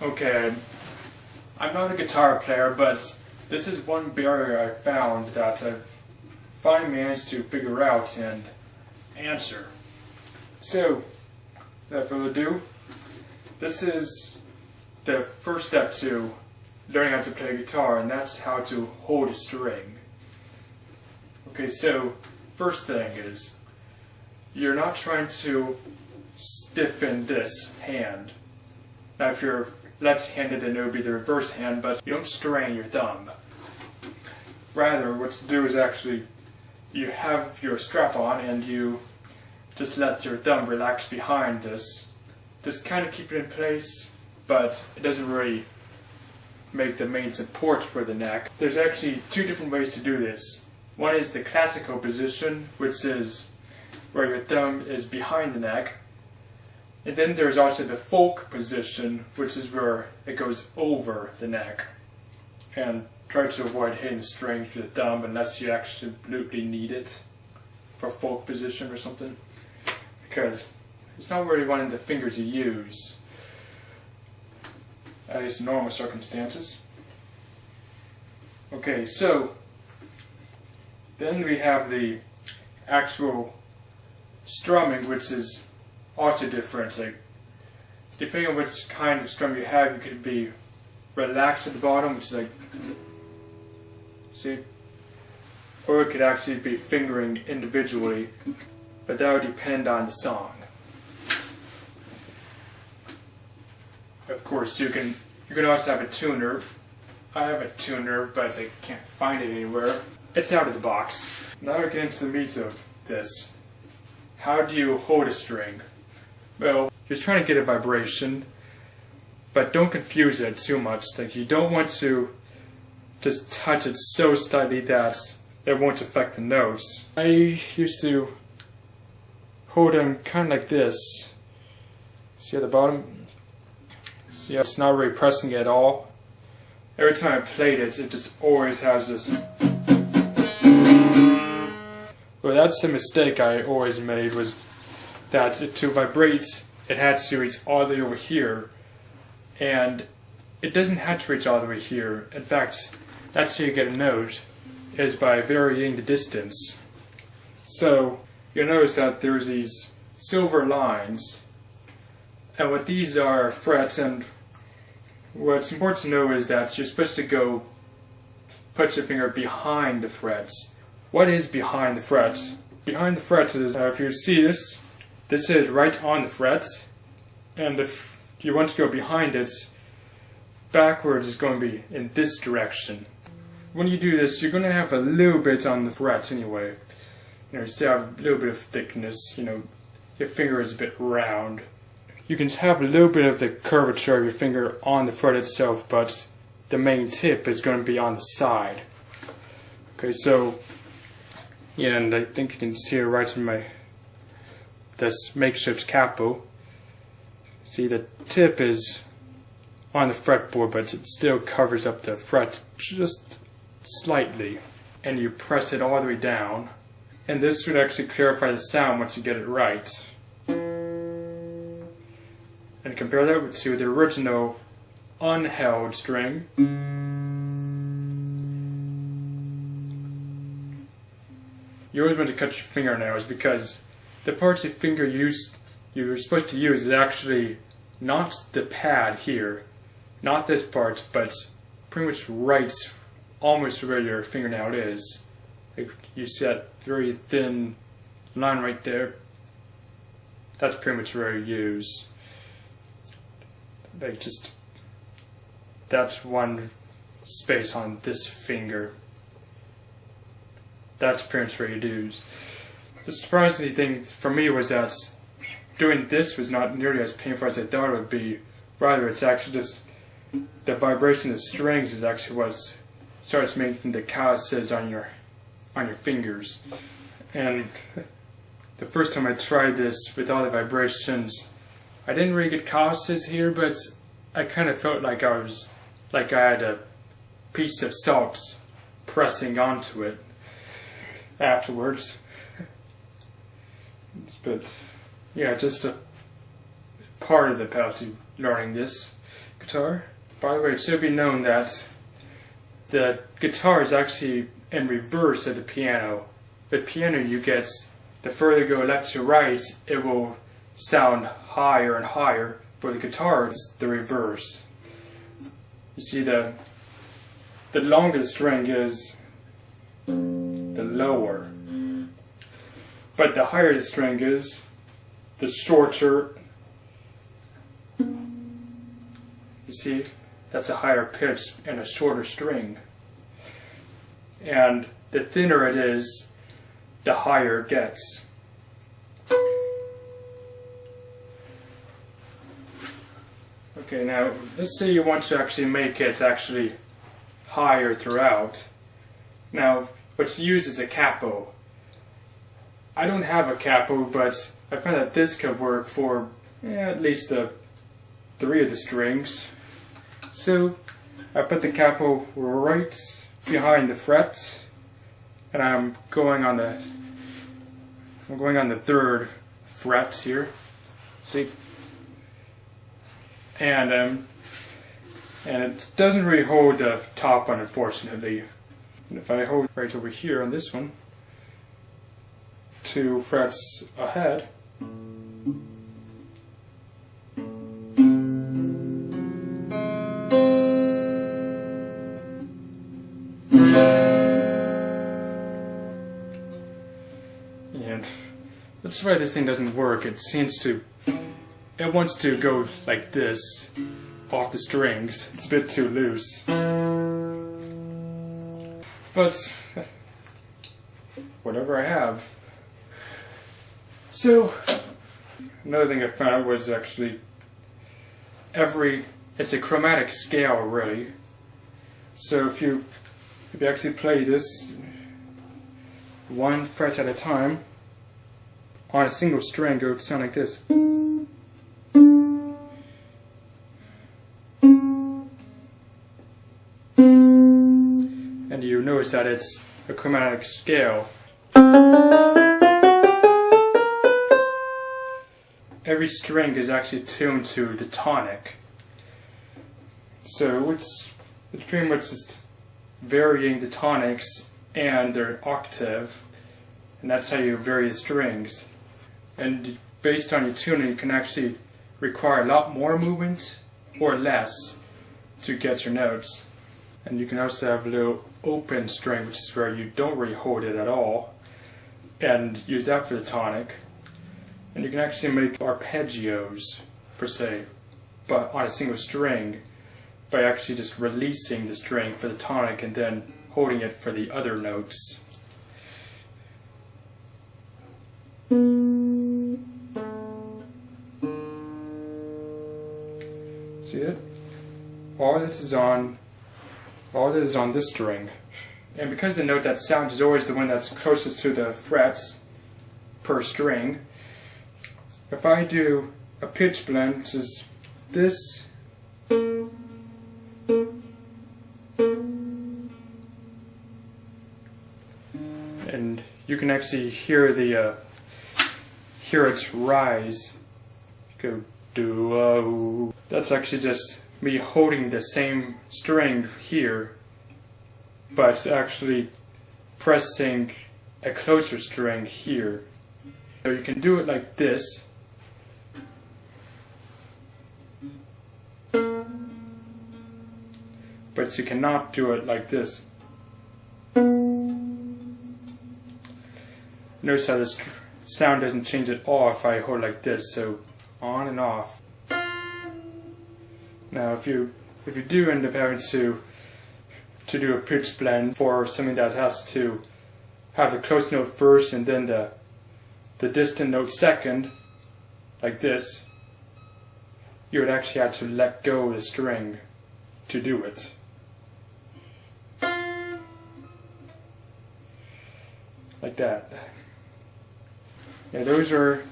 Okay, I'm not a guitar player, but this is one barrier I found that I finally managed to figure out and answer. So, without further ado, this is the first step to learning how to play guitar, and that's how to hold a string. Okay, so first thing is, you're not trying to stiffen this hand. Now if you're left-handed, then it would be the reverse hand, but you don't strain your thumb. Rather, what to do is actually, you have your strap on and you just let your thumb relax behind this. Just kind of keep it in place, but it doesn't really make the main support for the neck. There's actually two different ways to do this. One is the classical position, which is where your thumb is behind the neck. And then there's also the folk position, which is where it goes over the neck. And try to avoid hitting the strings with the thumb unless you absolutely need it for folk position or something. Because it's not really one of the fingers you use, at least in normal circumstances. Okay, so then we have the actual strumming, which is also different. Like, depending on which kind of strum you have, you could be relaxed at the bottom, which is like, see, or it could actually be fingering individually, but that would depend on the song. Of course, you can also have a tuner. I have a tuner, but I can't find it anywhere. It's out of the box. Now we get into the meat of this. How do you hold a string? Well, you're trying to get a vibration, but don't confuse it too much. Like, you don't want to just touch it so slightly that it won't affect the notes. I used to hold them kind of like this. See at the bottom? See how it's not really pressing it at all? Every time I played it, it just always has this. Well, that's a mistake I always made, was that to vibrate, it had to reach all the way over here. And it doesn't have to reach all the way here. In fact, that's how you get a note, is by varying the distance. So, you'll notice that there's these silver lines, and what these are frets, and what's important to know is that you're supposed to put your finger behind the frets. What is behind the frets? Behind the frets is, if you see this is right on the frets, and if you want to go behind it, backwards is going to be in this direction. When you do this, you're going to have a little bit on the frets anyway. You still have a little bit of thickness, your finger is a bit round. You can have a little bit of the curvature of your finger on the fret itself, but the main tip is going to be on the side. Okay, so, yeah, and I think you can see it right in this makeshift capo. See, the tip is on the fretboard, but it still covers up the fret just slightly. And you press it all the way down. And this would actually clarify the sound once you get it right. And compare that to the original unheld string. You always want to cut your fingernails, because the parts of your finger you're supposed to use is actually not the pad here, not this part, but pretty much right almost where your fingernail is. Like, you see that very thin line right there? That's pretty much where you use. Like, just, that's one space on this finger. That's pretty much where you use. The surprising thing for me was that doing this was not nearly as painful as I thought it would be. Rather, it's actually just the vibration of the strings is actually what starts making the calluses on your fingers. And the first time I tried this with all the vibrations, I didn't really get calluses here, but I kind of felt like I had a piece of salt pressing onto it afterwards. But yeah, just part of the path to learning this guitar. By the way, it should be known that the guitar is actually in reverse of the piano. With piano, you get, the further you go left to right, it will sound higher and higher. For the guitar, it's the reverse. You see, the longer the string is, the lower. But the higher the string is, the shorter. You see, that's a higher pitch and a shorter string. And the thinner it is, the higher it gets. Okay, now let's say you want to actually make it actually higher throughout. Now, what's used is a capo. I don't have a capo, but I found that this could work for at least the 3 of the strings. So I put the capo right behind the fret, and I'm going on the 3rd fret here. See, and it doesn't really hold the top one, unfortunately. And if I hold right over here on this one, 2 frets ahead, and that's why this thing doesn't work. It wants to go like this off the strings. It's a bit too loose. But whatever I have. So another thing I found was actually it's a chromatic scale, really. So if you actually play this 1 fret at a time on a single string, it would sound like this. And you notice that it's a chromatic scale. Every string is actually tuned to the tonic. So it's pretty much just varying the tonics and their octave, and that's how you vary the strings. And based on your tuning, you can actually require a lot more movement or less to get your notes. And you can also have a little open string, which is where you don't really hold it at all, and use that for the tonic. And you can actually make arpeggios, per se, but on a single string, by actually just releasing the string for the tonic and then holding it for the other notes. See it? All this is on this string. And because the note that sounds is always the one that's closest to the frets per string, if I do a pitch blend, which is this, and you can actually hear its rise. Go do. That's actually just me holding the same string here, but it's actually pressing a closer string here. So you can do it like this. But you cannot do it like this. Notice how this sound doesn't change at all if I hold like this, so on and off. Now if you do end up having to do a pitch blend for something that has to have the close note first and then the distant note second, like this, you would actually have to let go of the string to do it. Like that. Yeah, those are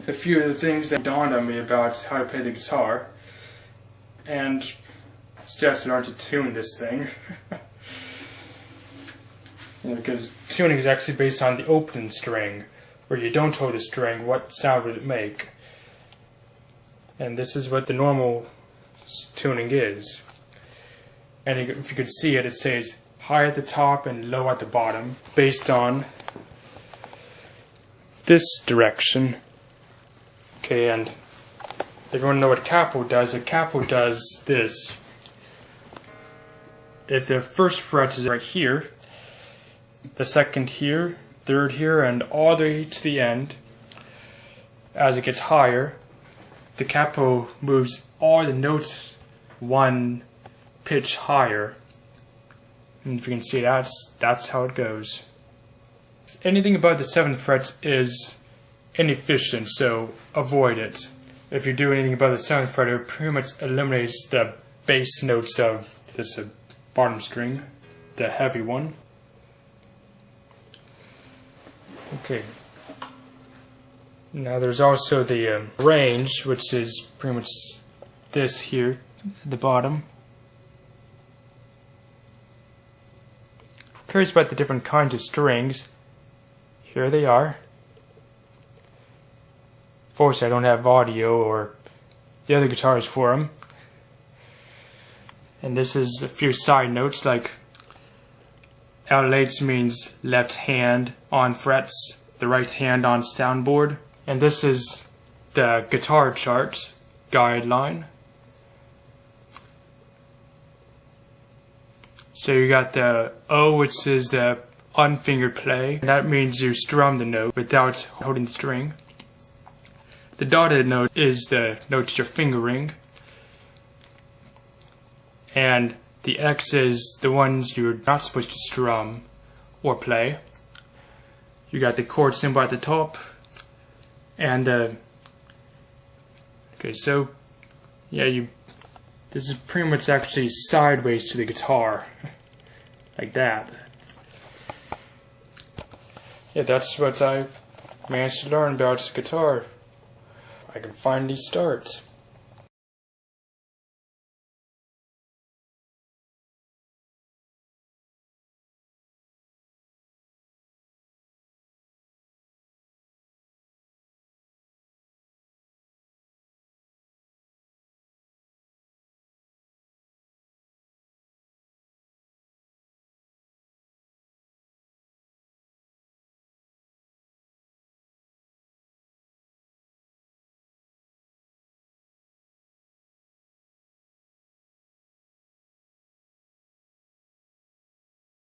a few of the things that dawned on me about how to play the guitar, and still have to learn to tune this thing. Because tuning is actually based on the open string, where you don't hold the string, what sound would it make? And this is what the normal tuning is. And if you could see it, it says high at the top and low at the bottom based on this direction. Okay, and if you want to know what capo does, a capo does this. If the first fret is right here, the second here, third here, and all the way to the end, as it gets higher, the capo moves all the notes one pitch higher. And if you can see, that's how it goes. Anything above the 7th fret is inefficient, so avoid it. If you do anything above the 7th fret, it pretty much eliminates the bass notes of this bottom string, the heavy one. Okay. Now there's also the range, which is pretty much this here at the bottom. Who cares about the different kinds of strings? Here they are. Fortunately, I don't have audio or the other guitars for them. And this is a few side notes, like L8 means left hand on frets, the right hand on soundboard. And this is the guitar chart guideline. So you got the O, which is the unfingered play. That means you strum the note without holding the string. The dotted note is the note you're fingering. And the X is the ones you're not supposed to strum or play. You got the chord symbol at the top. And okay, so yeah, this is pretty much actually sideways to the guitar, like that. Yeah, that's what I managed to learn about guitar. I can finally start.